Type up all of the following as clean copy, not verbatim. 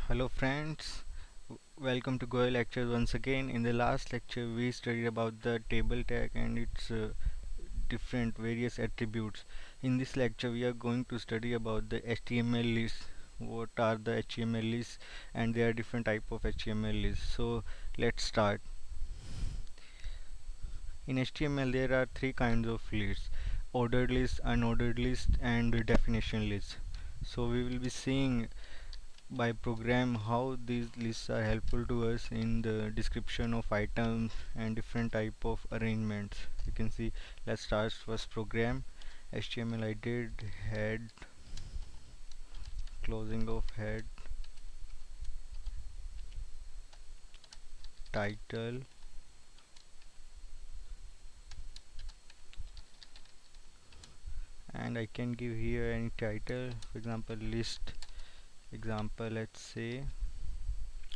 Hello friends, welcome to Goel lectures once again. In the last lecture we studied about the table tag and its different various attributes. In this lecture we are going to study about the HTML lists. What are the HTML lists, and there are different type of HTML lists. So let's start. In HTML there are three kinds of lists: ordered list, unordered list, and definition list. So we will be seeing by program how these lists are helpful to us in the description of items and different type of arrangements. You can see, let's start first program. HTML I did head, closing of head, title, and I can give here any title, for example list example, let's say.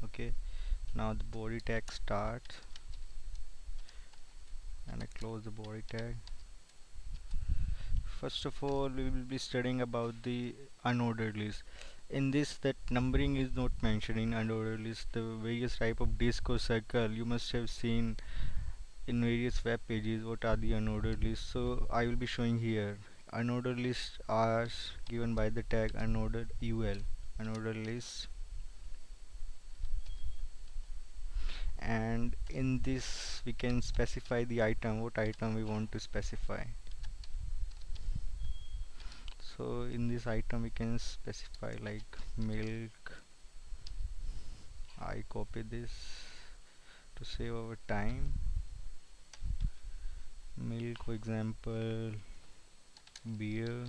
Okay, now the body tag starts and I close the body tag. First of all, we will be studying about the unordered list. In this, that numbering is not mentioned in unordered list. The various type of disk or circle you must have seen in various web pages. What are the unordered lists? So I will be showing here. Unordered lists are given by the tag unordered ul. Unordered list, and in this we can specify the item. What item we want to specify. So in this item we can specify like milk. I copy this to save our time. Milk, for example, beer.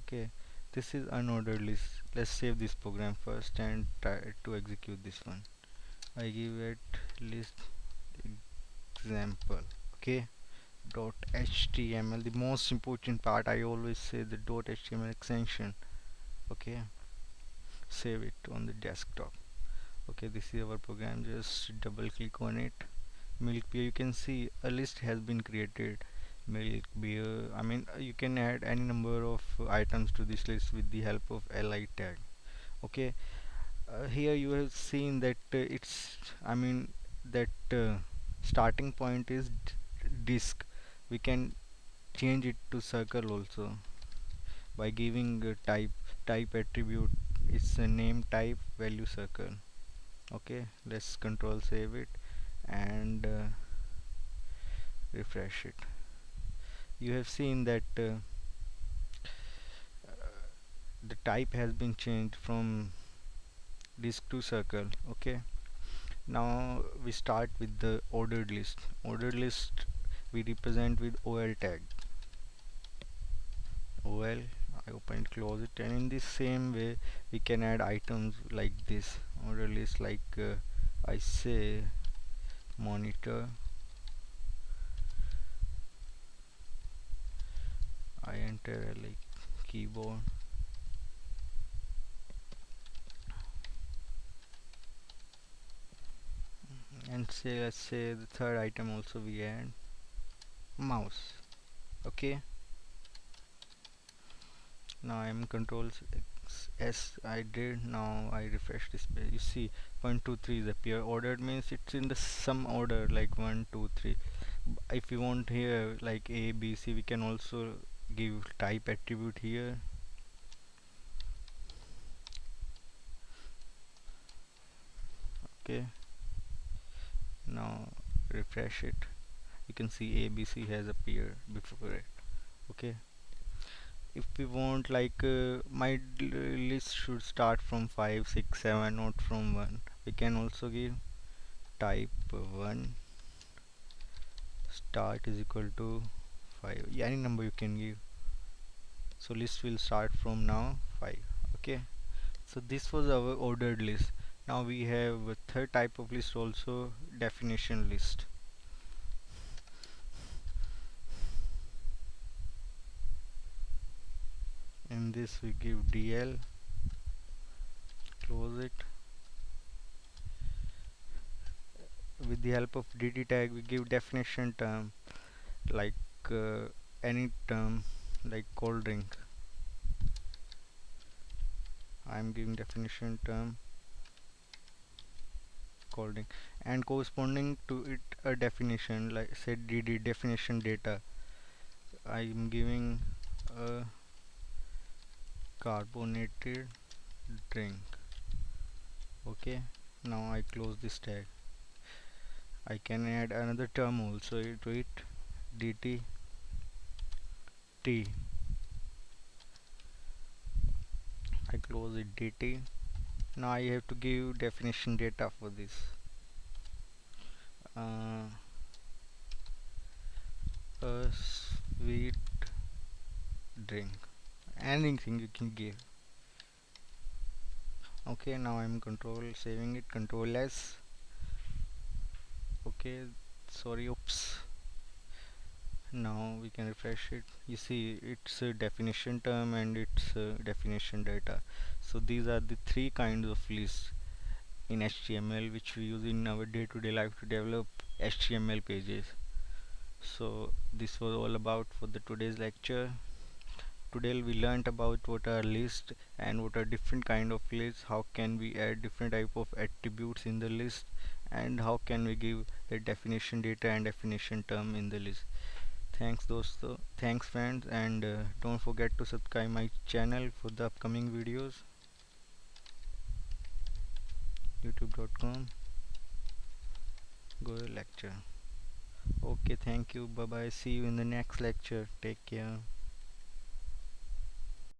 Okay, this is unordered list. Let's save this program first and try to execute this one. I give it list example. Okay, dot html, the most important part. I always say the dot html extension. Okay, save it on the desktop. Okay, this is our program. Just double click on it. Milk, beer, you can see a list has been created. Milk, beer, you can add any number of items to this list with the help of li tag. Okay, here you have seen that that starting point is disk. We can change it to circle also by giving type attribute. It's a name type value circle. Okay, let's control save it and refresh it. You have seen that the type has been changed from disk to circle. Okay, now we start with the ordered list. Ordered list we represent with ol tag. ol, I open it, close it, and in this same way we can add items like this. Ordered list, like I say monitor, I enter like keyboard, and say, let's say the third item also we add mouse. Okay, now I'm control S I did. Now I refresh this page. You see 1 2 3 is appear. Ordered means it's in the some order, like 1 2 3. If you want here like A B C, we can also give type attribute here. Okay, now refresh it. You can see A B C has appeared before it. Okay, if we want like my list should start from 5 6 7, not from 1, we can also give type 1 start is equal to 5. Yeah, any number you can give. So list will start from now 5. Okay, so this was our ordered list. Now we have a third type of list also, definition list. In this we give dl, close it. With the help of dd tag we give definition term, like any term, like cold drink. I'm giving definition term calling, and corresponding to it a definition like say dd definition data. I'm giving a carbonated drink. Okay, now I close this tag. I can add another term also to it, dt t. I close it dt. Now I have to give definition data for this. uh, a sweet drink, anything you can give. Okay, now I'm control saving it, control s. Okay, sorry, oops. Now we can refresh it. You see it's a definition term and it's definition data. So these are the three kinds of lists in HTML which we use in our day-to-day life to develop HTML pages. So this was all about for the today's lecture. Today we learned about what are lists and what are different kind of lists, how can we add different type of attributes in the list, and how can we give the definition data and definition term in the list. Thanks dosto, thanks friends, and don't forget to subscribe my channel for the upcoming videos. youtube.com go lecture. Okay, thank you, bye bye, see you in the next lecture, take care.